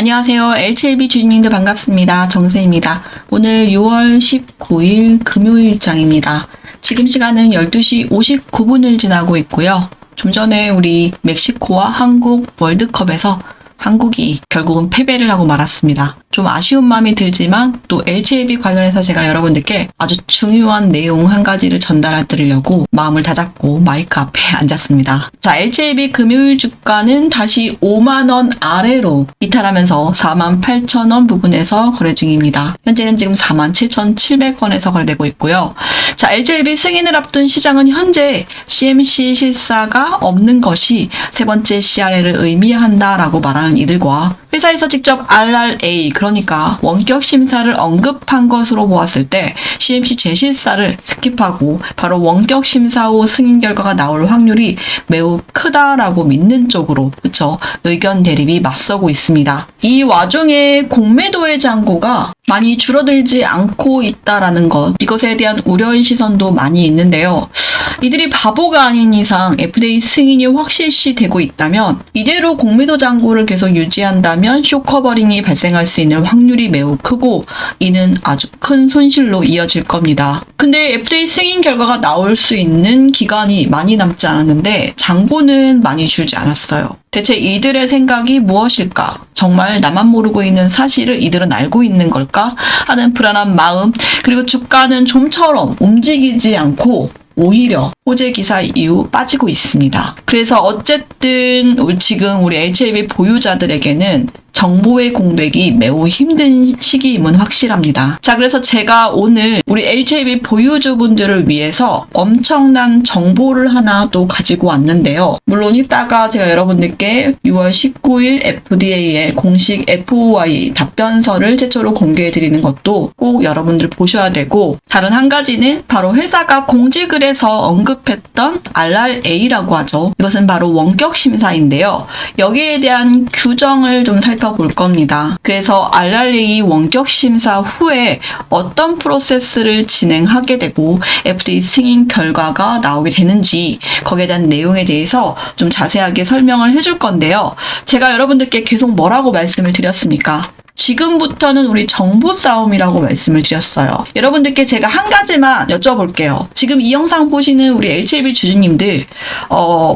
안녕하세요. L7B 주주님들 반갑습니다. 정세입니다. 오늘 6월 19일 금요일장입니다. 지금 시간은 12시 59분을 지나고 있고요. 좀 전에 우리 멕시코와 한국 월드컵에서 한국이 결국은 패배를 하고 말았습니다. 좀 아쉬운 마음이 들지만 또 L7B 관련해서 제가 여러분들께 아주 중요한 내용 한 가지를 전달해 드리려고 마음을 다잡고 마이크 앞에 앉았습니다. 자, L7B 금요일 주가는 다시 5만원 아래로 이탈하면서 48,000원 부분에서 거래 중입니다. 현재는 지금 47,700원에서 거래되고 있고요. 자, L7B 승인을 앞둔 시장은 현재 CMC 실사가 없는 것이 세 번째 CRL을 의미한다라고 말하는 이들과 회사에서 직접 RRA 그러니까 원격 심사를 언급한 것으로 보았을 때 CMC 재실사를 스킵하고 바로 원격 심사 후 승인 결과가 나올 확률이 매우 크다라고 믿는 쪽으로 그쵸? 의견 대립이 맞서고 있습니다. 이 와중에 공매도의 잔고가 많이 줄어들지 않고 있다라는 것, 이것에 대한 우려의 시선도 많이 있는데요. 이들이 바보가 아닌 이상 FDA 승인이 확실시 되고 있다면 이대로 공매도 잔고를 계속 유지한다면 쇼커버링이 발생할 수 있는 확률이 매우 크고 이는 아주 큰 손실로 이어질 겁니다. 근데 FDA 승인 결과가 나올 수 있는 기간이 많이 남지 않았는데 잔고는 많이 줄지 않았어요. 대체 이들의 생각이 무엇일까? 정말 나만 모르고 있는 사실을 이들은 알고 있는 걸까? 하는 불안한 마음, 그리고 주가는 좀처럼 움직이지 않고 오히려 호재 기사 이후 빠지고 있습니다. 그래서 어쨌든 지금 우리 L7B 보유자들에게는 정보의 공백이 매우 힘든 시기임은 확실합니다. 자, 그래서 제가 오늘 우리 L7B 보유주분들을 위해서 엄청난 정보를 하나 또 가지고 왔는데요. 물론 이따가 제가 여러분들께 6월 19일 FDA의 공식 FOI 답변서를 최초로 공개해드리는 것도 꼭 여러분들 보셔야 되고, 다른 한 가지는 바로 회사가 공지글에서 언급했던 RRA라고 하죠. 이것은 바로 원격 심사인데요. 여기에 대한 규정을 좀 살펴볼 겁니다. 그래서 RRA 원격 심사 후에 어떤 프로세스를 진행하게 되고 FDA 승인 결과가 나오게 되는지 거기에 대한 내용에 대해서 좀 자세하게 설명을 해줄 건데요. 제가 여러분들께 계속 뭐라고 말씀을 드렸습니까? 지금부터는 우리 정보 싸움이라고 말씀을 드렸어요. 여러분들께 제가 한 가지만 여쭤볼게요. 지금 이 영상 보시는 우리 L7B 주주님들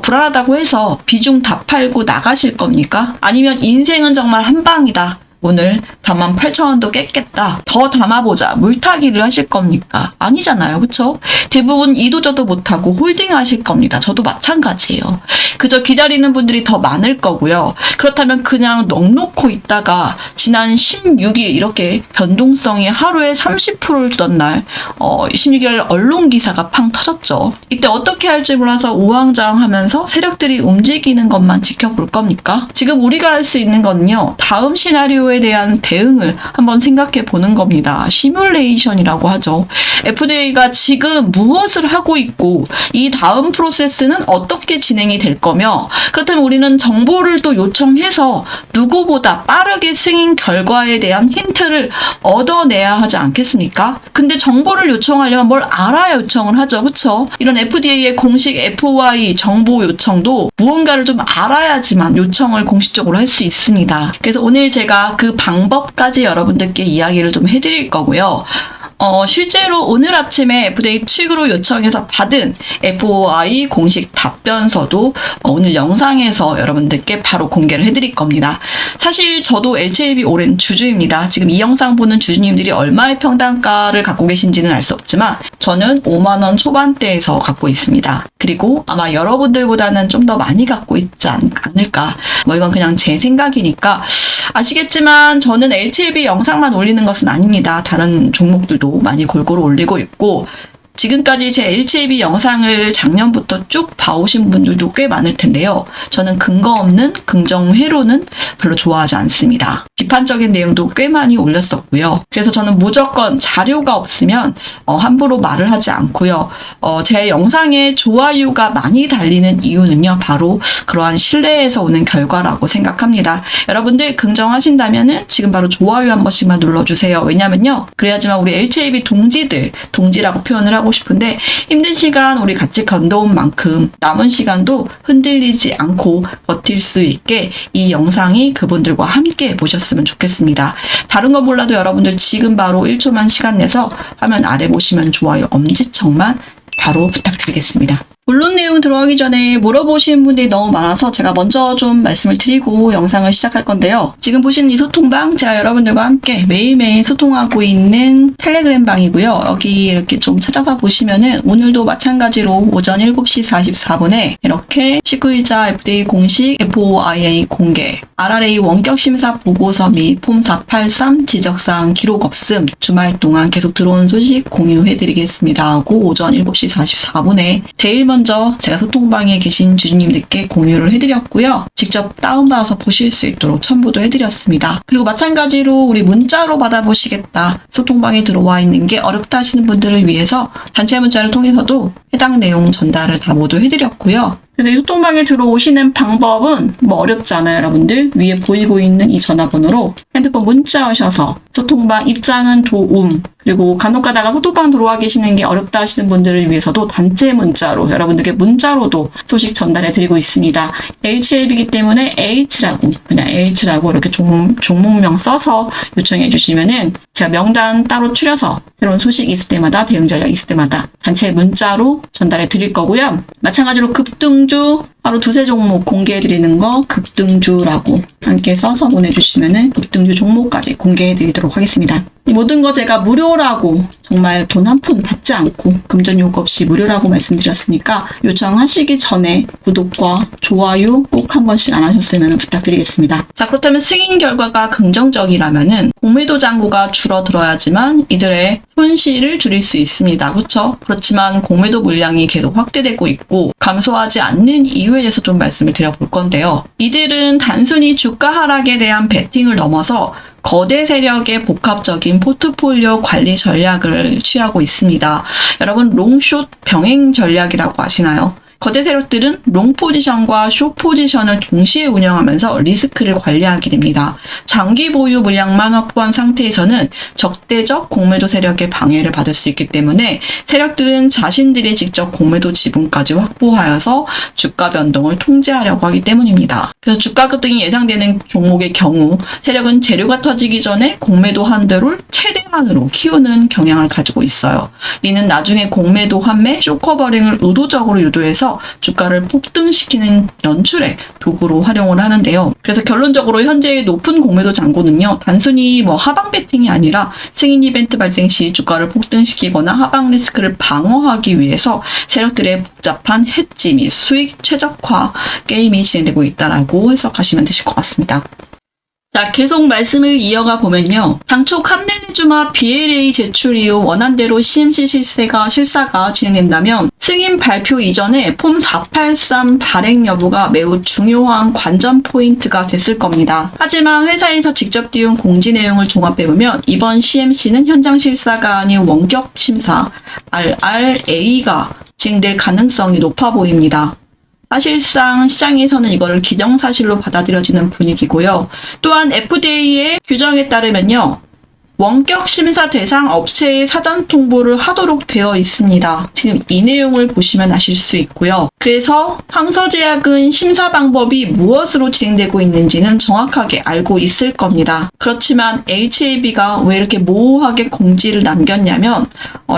불안하다고 해서 비중 다 팔고 나가실 겁니까? 아니면 인생은 정말 한 방이다. 오늘 48,000원도 깼겠다. 더 담아보자. 물타기를 하실 겁니까? 아니잖아요. 그쵸? 대부분 이도저도 못하고 홀딩 하실 겁니다. 저도 마찬가지예요. 그저 기다리는 분들이 더 많을 거고요. 그렇다면 그냥 넉놓고 있다가 지난 16일 이렇게 변동성이 하루에 30%를 주던 날 16일 언론 기사가 팡 터졌죠. 이때 어떻게 할지 몰라서 우왕좌왕하면서 세력들이 움직이는 것만 지켜볼 겁니까? 지금 우리가 할 수 있는 건요. 다음 시나리오에 대한 대응을 한번 생각해 보는 겁니다. 시뮬레이션이라고 하죠. FDA가 지금 무엇을 하고 있고 이 다음 프로세스는 어떻게 진행이 될 거며, 그렇다면 우리는 정보를 또 요청해서 누구보다 빠르게 승인 결과에 대한 힌트를 얻어내야 하지 않겠습니까? 근데 정보를 요청하려면 뭘 알아야 요청을 하죠. 그렇죠? 이런 FDA의 공식 FOI 정보 요청도 무언가를 좀 알아야지만 요청을 공식적으로 할 수 있습니다. 그래서 오늘 제가 그 방법까지 여러분들께 이야기를 좀 해드릴 거고요. 실제로 오늘 아침에 FDA 측으로 요청해서 받은 FOI 공식 답변서도 오늘 영상에서 여러분들께 바로 공개를 해드릴 겁니다. 사실 저도 L7B 오랜 주주입니다. 지금 이 영상 보는 주주님들이 얼마의 평단가를 갖고 계신지는 알 수 없지만 저는 5만원 초반대에서 갖고 있습니다. 그리고 아마 여러분들보다는 좀 더 많이 갖고 있지 않을까. 이건 그냥 제 생각이니까 아시겠지만 저는 L7B 영상만 올리는 것은 아닙니다. 다른 종목들도 많이 골고루 올리고 있고, 지금까지 제 L7B 영상을 작년부터 쭉 봐오신 분들도 꽤 많을 텐데요. 저는 근거 없는 긍정회로는 별로 좋아하지 않습니다. 비판적인 내용도 꽤 많이 올렸었고요. 그래서 저는 무조건 자료가 없으면 함부로 말을 하지 않고요. 제 영상에 좋아요가 많이 달리는 이유는요. 바로 그러한 신뢰에서 오는 결과라고 생각합니다. 여러분들 긍정하신다면은 지금 바로 좋아요 한 번씩만 눌러주세요. 왜냐면요. 그래야지만 우리 L7B 동지라고 표현을 하고 하고 싶은데 힘든 시간 우리 같이 견뎌온 만큼 남은 시간도 흔들리지 않고 버틸 수 있게 이 영상이 그분들과 함께 보셨으면 좋겠습니다. 다른 건 몰라도 여러분들 지금 바로 1초만 시간 내서 화면 아래 보시면 좋아요 엄지척만 바로 부탁드리겠습니다. 본론 내용 들어가기 전에 물어보시는 분들이 너무 많아서 제가 먼저 좀 말씀을 드리고 영상을 시작할 건데요. 지금 보시는 이 소통방, 제가 여러분들과 함께 매일매일 소통하고 있는 텔레그램 방이고요. 여기 이렇게 좀 찾아서 보시면은 오늘도 마찬가지로 오전 7시 44분에 이렇게 19일자 FDA 공식 FOIA 공개, RRA 원격심사 보고서 및 폼 483 지적사항 기록 없음, 주말 동안 계속 들어온 소식 공유해드리겠습니다 하고 오전 7시 44분에 제일 먼저 제가 소통방에 계신 주주님들께 공유를 해드렸고요. 직접 다운받아서 보실 수 있도록 첨부도 해드렸습니다. 그리고 마찬가지로 우리 문자로 받아보시겠다, 소통방에 들어와 있는 게 어렵다 하시는 분들을 위해서 단체 문자를 통해서도 해당 내용 전달을 다 모두 해드렸고요. 그래서 이 소통방에 들어오시는 방법은 뭐 어렵지 않아요, 여러분들. 위에 보이고 있는 이 전화번호로 핸드폰 문자 하셔서 소통방 입장은 도움, 그리고 간혹 가다가 소통방 들어와 계시는 게 어렵다 하시는 분들을 위해서도 단체 문자로 여러분들께 문자로도 소식 전달해 드리고 있습니다. HLB이기 때문에 H라고, 그냥 H라고 이렇게 종목명 써서 요청해 주시면은 제가 명단 따로 추려서 새로운 소식 있을 때마다, 대응 전략 있을 때마다 단체 문자로 전달해 드릴 거고요. 마찬가지로 급등주 하루 2-3 종목 공개해 드리는 거 급등주라고 함께 써서 보내주시면은 급등주 종목까지 공개해 드리도록 하겠습니다. 이 모든 거 제가 무료라고, 정말 돈 한 푼 받지 않고 금전 요구 없이 무료라고 말씀드렸으니까 요청하시기 전에 구독과 좋아요 꼭 한 번씩 안 하셨으면 부탁드리겠습니다. 자, 그렇다면 승인 결과가 긍정적이라면은 공매도 잔고가 줄어들어야지만 이들의 손실을 줄일 수 있습니다. 그렇죠? 그렇지만 공매도 물량이 계속 확대되고 있고 감소하지 않는 이유에 대해서 좀 말씀을 드려볼 건데요. 이들은 단순히 주가 하락에 대한 베팅을 넘어서 거대 세력의 복합적인 포트폴리오 관리 전략을 취하고 있습니다. 여러분, 롱숏 병행 전략이라고 아시나요? 거대 세력들은 롱 포지션과 숏 포지션을 동시에 운영하면서 리스크를 관리하게 됩니다. 장기 보유 물량만 확보한 상태에서는 적대적 공매도 세력의 방해를 받을 수 있기 때문에 세력들은 자신들이 직접 공매도 지분까지 확보하여서 주가 변동을 통제하려고 하기 때문입니다. 그래서 주가 급등이 예상되는 종목의 경우 세력은 재료가 터지기 전에 공매도 한도를 최대한으로 키우는 경향을 가지고 있어요. 이는 나중에 공매도 환매 숏커버링을 의도적으로 유도해서 주가를 폭등시키는 연출의 도구로 활용을 하는데요. 그래서 결론적으로 현재의 높은 공매도 잔고는요, 단순히 하방 베팅이 아니라 승인 이벤트 발생 시 주가를 폭등시키거나 하방 리스크를 방어하기 위해서 세력들의 복잡한 해지 및 수익 최적화 게임이 진행되고 있다라고 해석하시면 되실 것 같습니다. 자, 계속 말씀을 이어가 보면요. 당초 캄넬리주마 BLA 제출 이후 원안대로 CMC 실사가 진행된다면 승인 발표 이전에 폼 483 발행 여부가 매우 중요한 관전 포인트가 됐을 겁니다. 하지만 회사에서 직접 띄운 공지 내용을 종합해보면 이번 CMC는 현장 실사가 아닌 원격 심사 RRA가 진행될 가능성이 높아 보입니다. 사실상 시장에서는 이거를 기정사실로 받아들여지는 분위기고요. 또한 FDA의 규정에 따르면요, 원격 심사 대상 업체의 사전 통보를 하도록 되어 있습니다. 지금 이 내용을 보시면 아실 수 있고요. 그래서 황서제약은 심사 방법이 무엇으로 진행되고 있는지는 정확하게 알고 있을 겁니다. 그렇지만 HAB가 왜 이렇게 모호하게 공지를 남겼냐면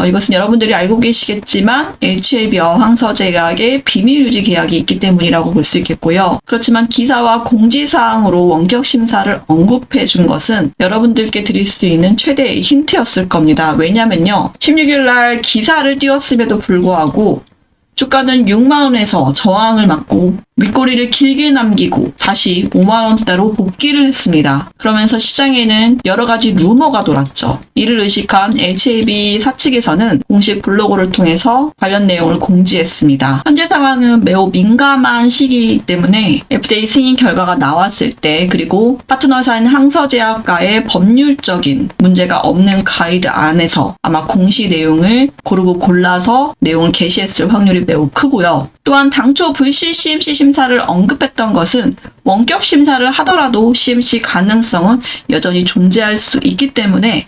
이것은 여러분들이 알고 계시겠지만 HAB와 황서제약의 비밀 유지 계약이 있기 때문이라고 볼 수 있겠고요. 그렇지만 기사와 공지사항으로 원격 심사를 언급해 준 것은 여러분들께 드릴 수 있는 최대의 힌트였을 겁니다. 왜냐면요, 16일 날 기사를 띄웠음에도 불구하고 주가는 6만원에서 저항을 맞고 윗꼬리를 길게 남기고 다시 5만원대로 복귀를 했습니다. 그러면서 시장에는 여러 가지 루머가 돌았죠. 이를 의식한 HAB 사측에서는 공식 블로그를 통해서 관련 내용을 공지했습니다. 현재 상황은 매우 민감한 시기이기 때문에 FDA 승인 결과가 나왔을 때, 그리고 파트너사인 항서제약과의 법률적인 문제가 없는 가이드 안에서 아마 공시 내용을 고르고 골라서 내용을 게시했을 확률이 매우 크고요. 또한 당초 VC-CMC 심사를 언급했던 것은 원격 심사를 하더라도 CMC 가능성은 여전히 존재할 수 있기 때문에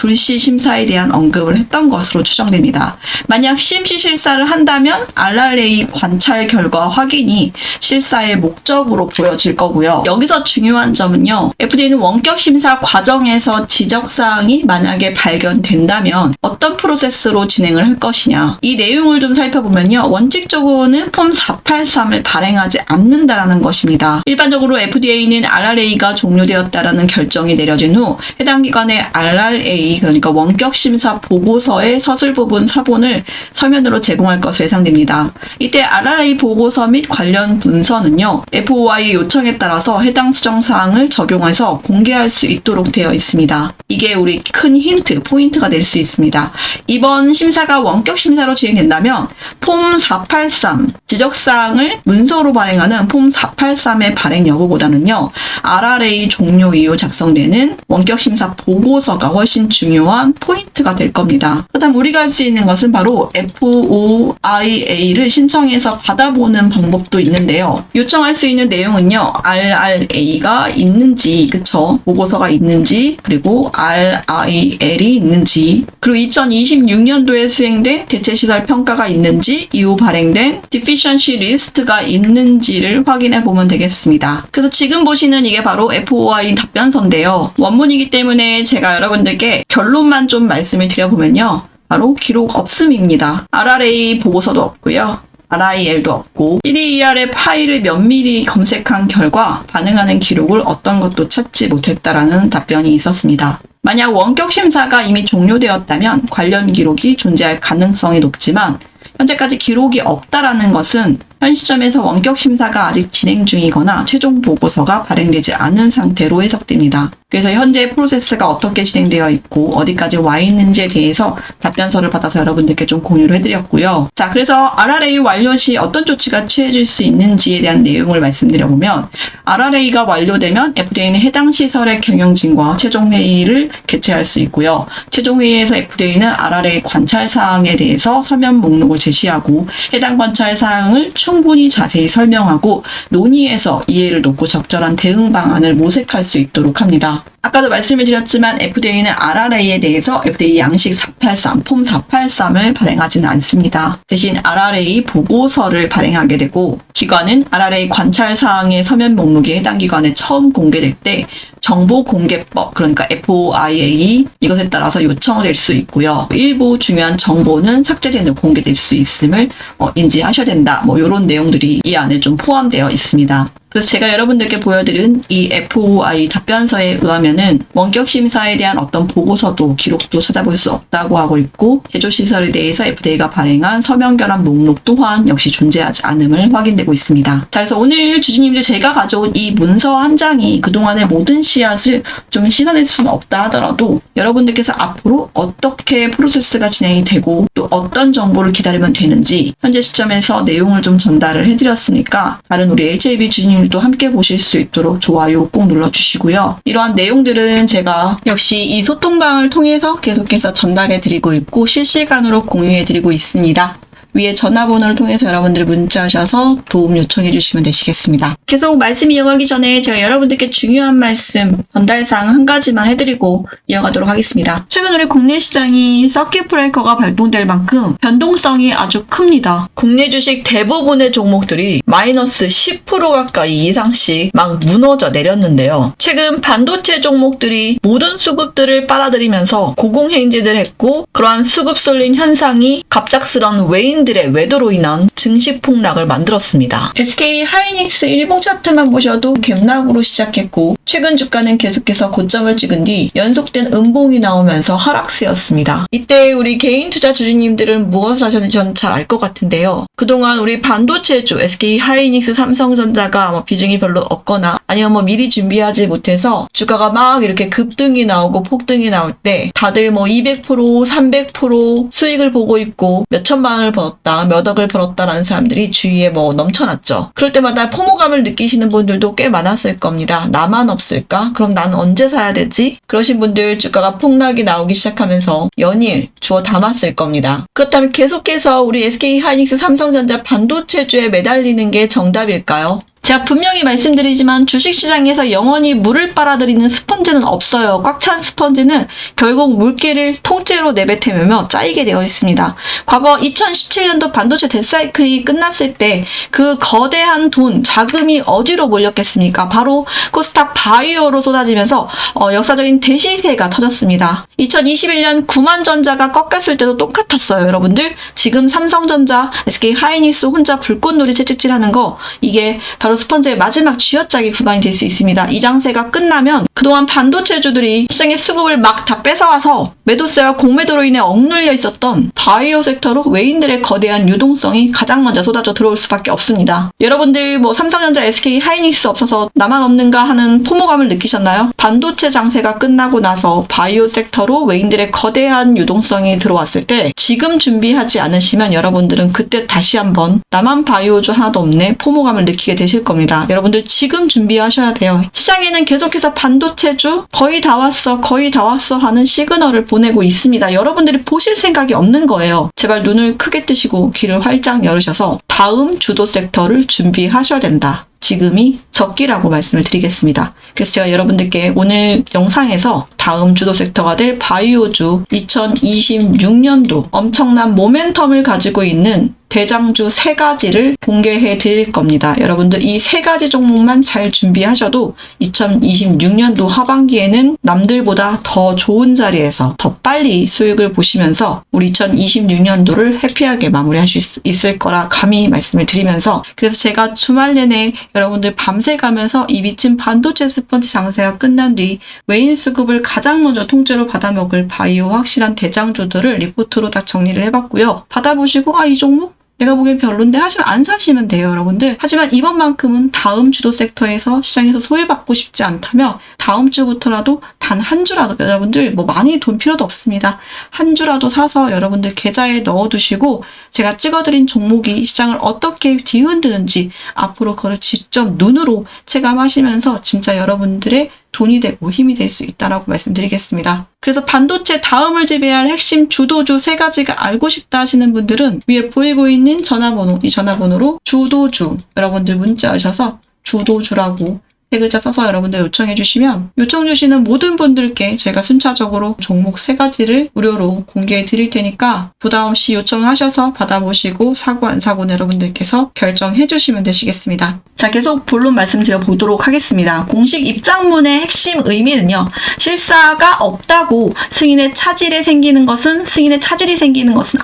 불시 심사에 대한 언급을 했던 것으로 추정됩니다. 만약 CMC 실사를 한다면 RRA 관찰 결과 확인이 실사의 목적으로 보여질 거고요. 여기서 중요한 점은요. FDA는 원격 심사 과정에서 지적사항이 만약에 발견된다면 어떤 프로세스로 진행을 할 것이냐. 이 내용을 좀 살펴보면요. 원칙적으로는 폼 483을 발행하지 않는다라는 것입니다. 일반적으로 FDA는 RRA가 종료되었다라는 결정이 내려진 후 해당 기관의 RRA 그러니까 원격 심사 보고서의 서술 부분 사본을 서면으로 제공할 것으로 예상됩니다. 이때 RRA 보고서 및 관련 문서는요. FOI 요청에 따라서 해당 수정사항을 적용해서 공개할 수 있도록 되어 있습니다. 이게 우리 큰 힌트, 포인트가 될 수 있습니다. 이번 심사가 원격 심사로 진행된다면 폼 483 지적사항을 문서로 발행하는 폼 483의 발행 여부보다는요. RRA 종료 이후 작성되는 원격 심사 보고서가 훨씬 중요한 포인트가 될 겁니다. 그다음 우리가 할 수 있는 것은 바로 FOIA를 신청해서 받아보는 방법도 있는데요. 요청할 수 있는 내용은요. RRA가 있는지, 그쵸? 보고서가 있는지, 그리고 RIL이 있는지, 그리고 2026년도에 수행된 대체시설 평가가 있는지, 이후 발행된 Deficiency List가 있는지를 확인해 보면 되겠습니다. 그래서 지금 보시는 이게 바로 FOI 답변서인데요. 원문이기 때문에 제가 여러분들께 결론만 좀 말씀을 드려보면요. 바로 기록 없음입니다. RRA 보고서도 없고요. RIL도 없고 122R의 파일을 면밀히 검색한 결과 반응하는 기록을 어떤 것도 찾지 못했다라는 답변이 있었습니다. 만약 원격 심사가 이미 종료되었다면 관련 기록이 존재할 가능성이 높지만 현재까지 기록이 없다라는 것은 현 시점에서 원격 심사가 아직 진행 중이거나 최종 보고서가 발행되지 않은 상태로 해석됩니다. 그래서 현재 프로세스가 어떻게 진행되어 있고 어디까지 와 있는지에 대해서 답변서를 받아서 여러분들께 좀 공유를 해드렸고요. 자, 그래서 RRA 완료 시 어떤 조치가 취해질 수 있는지에 대한 내용을 말씀드려보면 RRA가 완료되면 FDA는 해당 시설의 경영진과 최종 회의를 개최할 수 있고요. 최종 회의에서 FDA는 RRA 관찰 사항에 대해서 서면 목록을 제시하고 해당 관찰 사항을 충분히 자세히 설명하고 논의해서 이해를 돕고 적절한 대응 방안을 모색할 수 있도록 합니다. 아까도 말씀을 드렸지만 FDA는 RRA에 대해서 FDA 양식 483, 폼 483을 발행하지는 않습니다. 대신 RRA 보고서를 발행하게 되고 기관은 RRA 관찰 사항의 서면 목록이 해당 기관에 처음 공개될 때 정보공개법, 그러니까 FOIA 이것에 따라서 요청될 수 있고요. 일부 중요한 정보는 삭제된 후 공개될 수 있음을 인지하셔야 된다. 이런 내용들이 이 안에 좀 포함되어 있습니다. 그래서 제가 여러분들께 보여드린 이 FOI 답변서에 의하면은 원격 심사에 대한 어떤 보고서도 기록도 찾아볼 수 없다고 하고 있고 제조시설에 대해서 FDA가 발행한 서면 결합 목록 또한 역시 존재하지 않음을 확인되고 있습니다. 자, 그래서 오늘 주주님들 제가 가져온 이 문서 한 장이 그동안의 모든 씨앗을 좀 씻어낼 수는 없다 하더라도 여러분들께서 앞으로 어떻게 프로세스가 진행이 되고 또 어떤 정보를 기다리면 되는지 현재 시점에서 내용을 좀 전달을 해드렸으니까 다른 우리 HAB 주주님 도 함께 보실 수 있도록 좋아요 꼭 눌러주시고요. 이러한 내용들은 제가 역시 이 소통방을 통해서 계속해서 전달해드리고 있고 실시간으로 공유해드리고 있습니다. 위에 전화번호를 통해서 여러분들이 문자하셔서 도움 요청해 주시면 되시겠습니다. 계속 말씀 이어가기 전에 제가 여러분들께 중요한 말씀, 전달사항 한 가지만 해드리고 이어가도록 하겠습니다. 최근 우리 국내 시장이 서킷 브레이커가 발동될 만큼 변동성이 아주 큽니다. 국내 주식 대부분의 종목들이 마이너스 10% 가까이 이상씩 막 무너져 내렸는데요. 최근 반도체 종목들이 모든 수급들을 빨아들이면서 고공행진을 했고 그러한 수급 쏠림 현상이 갑작스런 외인 들의 외도로 인한 증시 폭락을 만들었습니다. SK 하이닉스 일봉 차트만 보셔도 갭락으로 시작했고 최근 주가는 계속해서 고점을 찍은 뒤 연속된 음봉이 나오면서 하락세였습니다. 이때 우리 개인 투자 주주님들은 무엇을 하셨는지 저는 잘 알 것 같은데요. 그동안 우리 반도체주 SK 하이닉스 삼성전자가 비중이 별로 없거나 아니면 미리 준비하지 못해서 주가가 막 이렇게 급등이 나오고 폭등이 나올 때 다들 200%, 300% 수익을 보고 있고 몇천만 원을 벌었다, 몇 억을 벌었다라는 사람들이 주위에 넘쳐났죠. 그럴 때마다 포모감을 느끼시는 분들도 꽤 많았을 겁니다. 나만 없을까? 그럼 나는 언제 사야 되지? 그러신 분들 주가가 폭락이 나오기 시작하면서 연일 주워 담았을 겁니다. 그렇다면 계속해서 우리 SK 하이닉스 삼성전자 반도체주에 매달리는 게 정답일까요? 제가 분명히 말씀드리지만 주식시장에서 영원히 물을 빨아들이는 스펀지는 없어요. 꽉 찬 스펀지는 결국 물기를 통째로 내뱉으며 짜이게 되어 있습니다. 과거 2017년도 반도체 데사이클이 끝났을 때 그 거대한 돈, 자금이 어디로 몰렸겠습니까? 바로 코스닥 바이오로 쏟아지면서 역사적인 대시세가 터졌습니다. 2021년 9만전자가 꺾였을 때도 똑같았어요. 여러분들 지금 삼성전자, SK하이닉스 혼자 불꽃놀이 채찍질하는 거 이게 바로 스펀지의 마지막 쥐어짜기 구간이 될 수 있습니다. 이 장세가 끝나면 그동안 반도체주들이 시장의 수급을 막 다 뺏어와서 매도세와 공매도로 인해 억눌려 있었던 바이오 섹터로 외인들의 거대한 유동성이 가장 먼저 쏟아져 들어올 수밖에 없습니다. 여러분들 삼성전자, SK하이닉스 없어서 나만 없는가 하는 포모감을 느끼셨나요? 반도체 장세가 끝나고 나서 바이오 섹터로 외인들의 거대한 유동성이 들어왔을 때 지금 준비하지 않으시면 여러분들은 그때 다시 한번 나만 바이오주 하나도 없네 포모감을 느끼게 되실 겁니다. 여러분들 지금 준비하셔야 돼요. 시장에는 계속해서 반도체주 거의 다 왔어 하는 시그널을 보내고 있습니다. 여러분들이 보실 생각이 없는 거예요. 제발 눈을 크게 뜨시고 귀를 활짝 열으셔서 다음 주도 섹터를 준비하셔야 된다. 지금이 적기라고 말씀을 드리겠습니다. 그래서 제가 여러분들께 오늘 영상에서 다음 주도 섹터가 될 바이오주 2026년도 엄청난 모멘텀을 가지고 있는 대장주 3가지를 공개해 드릴 겁니다. 여러분들 이 3가지 종목만 잘 준비하셔도 2026년도 하반기에는 남들보다 더 좋은 자리에서 더 빨리 수익을 보시면서 우리 2026년도를 해피하게 마무리하실 수 있을 거라 감히 말씀을 드리면서 그래서 제가 주말 내내 여러분들 밤새 가면서 이 미친 반도체 스펀지 장세가 끝난 뒤 외인 수급을 가장 먼저 통째로 받아먹을 바이오 확실한 대장주들을 리포트로 딱 정리를 해봤고요. 받아보시고 이 종목 내가 보기엔 별론데 하시면 안 사시면 돼요, 여러분들. 하지만 이번만큼은 다음 주도 섹터에서 시장에서 소외받고 싶지 않다면 다음 주부터라도 단 한 주라도 여러분들 많이 돈 필요도 없습니다. 한 주라도 사서 여러분들 계좌에 넣어두시고 제가 찍어드린 종목이 시장을 어떻게 뒤흔드는지 앞으로 그걸 직접 눈으로 체감하시면서 진짜 여러분들의 돈이 되고 힘이 될 수 있다라고 말씀드리겠습니다. 그래서 반도체 다음을 지배할 핵심 주도주 3가지가 알고 싶다 하시는 분들은 위에 보이고 있는 전화번호, 이 전화번호로 주도주 여러분들 문자 하셔서 주도주라고 3글자 써서 여러분들 요청해 주시면 요청 주시는 모든 분들께 제가 순차적으로 종목 3가지를 무료로 공개해 드릴 테니까 부담 없이 요청하셔서 받아보시고 사고 안 사고는 여러분들께서 결정해 주시면 되시겠습니다. 자, 계속 본론 말씀드려 보도록 하겠습니다. 공식 입장문의 핵심 의미는요. 실사가 없다고 승인의 차질이 생기는 것은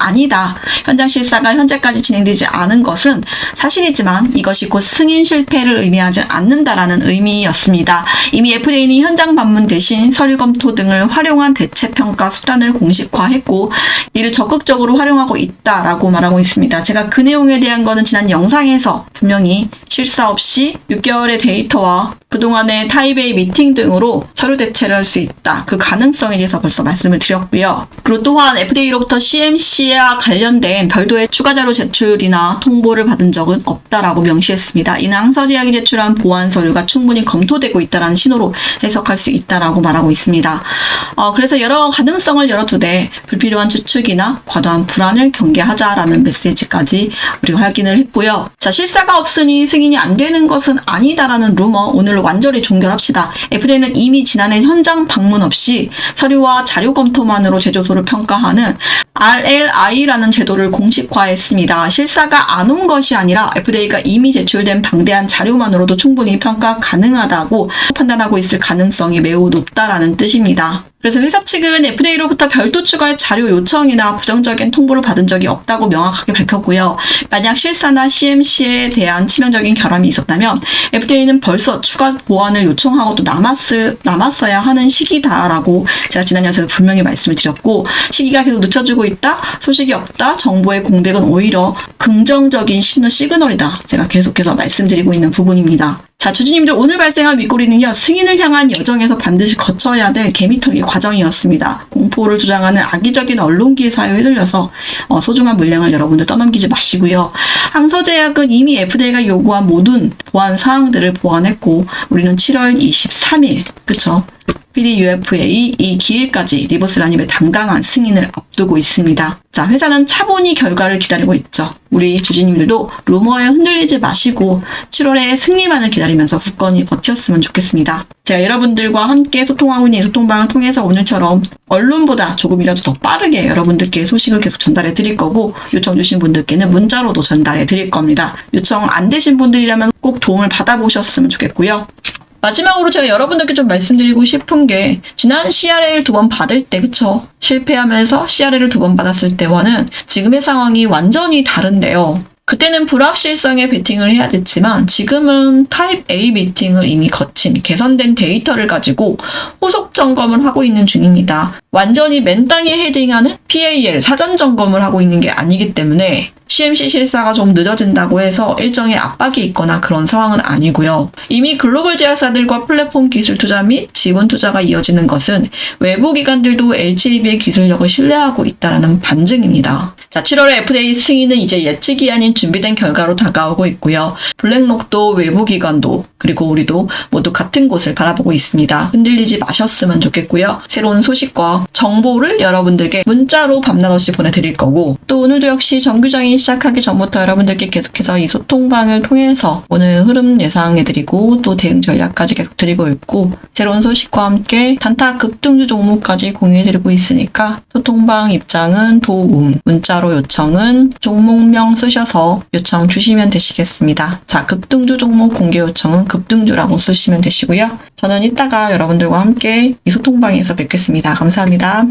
아니다. 현장 실사가 현재까지 진행되지 않은 것은 사실이지만 이것이 곧 승인 실패를 의미하지 않는다라는 의미였습니다. 이미 FDA는 현장 방문 대신 서류 검토 등을 활용한 대체 평가 수단을 공식화했고 이를 적극적으로 활용하고 있다라고 말하고 있습니다. 제가 그 내용에 대한 거는 지난 영상에서 분명히 실사 없이 6개월의 데이터와 그동안의 타이베이 미팅 등으로 서류 대체를 할 수 있다. 그 가능성에 대해서 벌써 말씀을 드렸고요. 그리고 또한 FDA로부터 CMC와 관련된 별도의 추가 자료 제출이나 통보를 받은 적은 없다라고 명시했습니다. 이는 항서제약이 제출한 보안 서류가 충분히 검토되고 있다는 신호로 해석할 수 있다라고 말하고 있습니다. 그래서 여러 가능성을 열어두되 불필요한 추측이나 과도한 불안을 경계하자라는 메시지까지 우리가 확인을 했고요. 자, 실사가 없으니 승인이 안 되는 것은 아니다라는 루머 오늘 완전히 종결합시다. FDA는 이미 지난해 현장 방문 없이 서류와 자료 검토만으로 제조소를 평가하는 RLI라는 제도를 공식화했습니다. 실사가 안 온 것이 아니라 FDA가 이미 제출된 방대한 자료만으로도 충분히 평가 가능하다고 판단하고 있을 가능성이 매우 높다라는 뜻입니다. 그래서 회사 측은 FDA로부터 별도 추가 자료 요청이나 부정적인 통보를 받은 적이 없다고 명확하게 밝혔고요. 만약 실사나 CMC에 대한 치명적인 결함이 있었다면 FDA는 벌써 추가 보완을 요청하고도 남았어야 하는 시기다라고 제가 지난 영상에 분명히 말씀을 드렸고 시기가 계속 늦춰지고 있다, 소식이 없다, 정보의 공백은 오히려 긍정적인 시그널이다. 제가 계속해서 말씀드리고 있는 부분입니다. 자, 주주님들 오늘 발생한 윗꼬리는요. 승인을 향한 여정에서 반드시 거쳐야 될 개미털기 과정이었습니다. 공포를 조장하는 악의적인 언론 기사에 휘둘려서 소중한 물량을 여러분들 떠넘기지 마시고요. 항서제약은 이미 FDA가 요구한 모든 보안 사항들을 보완했고 우리는 7월 23일 그쵸? PDUFA 이 기일까지 리버스라님의 당당한 승인을 앞두고 있습니다. 자, 자, 회사는 차분히 결과를 기다리고 있죠. 우리 주주님들도 루머에 흔들리지 마시고 7월에 승리만을 기다리면서 굳건히 버텼으면 좋겠습니다. 제가 여러분들과 함께 소통하고 있는 이 소통방을 통해서 오늘처럼 언론보다 조금이라도 더 빠르게 여러분들께 소식을 계속 전달해 드릴 거고, 요청 주신 분들께는 문자로도 전달해 드릴 겁니다. 요청 안 되신 분들이라면 꼭 도움을 받아보셨으면 좋겠고요. 마지막으로 제가 여러분들께 좀 말씀드리고 싶은 게, 지난 CRA를 2번 받을 때, 그쵸? 실패하면서 CRA를 2번 받았을 때와는 지금의 상황이 완전히 다른데요. 그때는 불확실성에 베팅을 해야 됐지만 지금은 타입 A 미팅을 이미 거친 개선된 데이터를 가지고 후속 점검을 하고 있는 중입니다. 완전히 맨땅에 헤딩하는 PAL 사전 점검을 하고 있는 게 아니기 때문에 CMC 실사가 좀 늦어진다고 해서 일정에 압박이 있거나 그런 상황은 아니고요. 이미 글로벌 제약사들과 플랫폼 기술 투자 및 지분 투자가 이어지는 것은 외부 기관들도 LGAB의 기술력을 신뢰하고 있다는 반증입니다. 자, 7월에 FDA 승인은 이제 예측이 아닌 준비된 결과로 다가오고 있고요. 블랙록도 외부 기관도 그리고 우리도 모두 같은 곳을 바라보고 있습니다. 흔들리지 마셨으면 좋겠고요. 새로운 소식과 정보를 여러분들께 문자로 밤낮 없이 보내드릴 거고, 또 오늘도 역시 정규장이 시작하기 전부터 여러분들께 계속해서 이 소통방을 통해서 오늘 흐름 예상해드리고 또 대응 전략까지 계속 드리고 있고, 새로운 소식과 함께 단타 급등주 종목까지 공유해드리고 있으니까 소통방 입장은 도움, 문자로 요청은 종목명 쓰셔서 요청 주시면 되시겠습니다. 자, 급등주 종목 공개 요청은 급등주라고 쓰시면 되시고요. 저는 이따가 여러분들과 함께 이 소통방에서 뵙겠습니다. 감사합니다.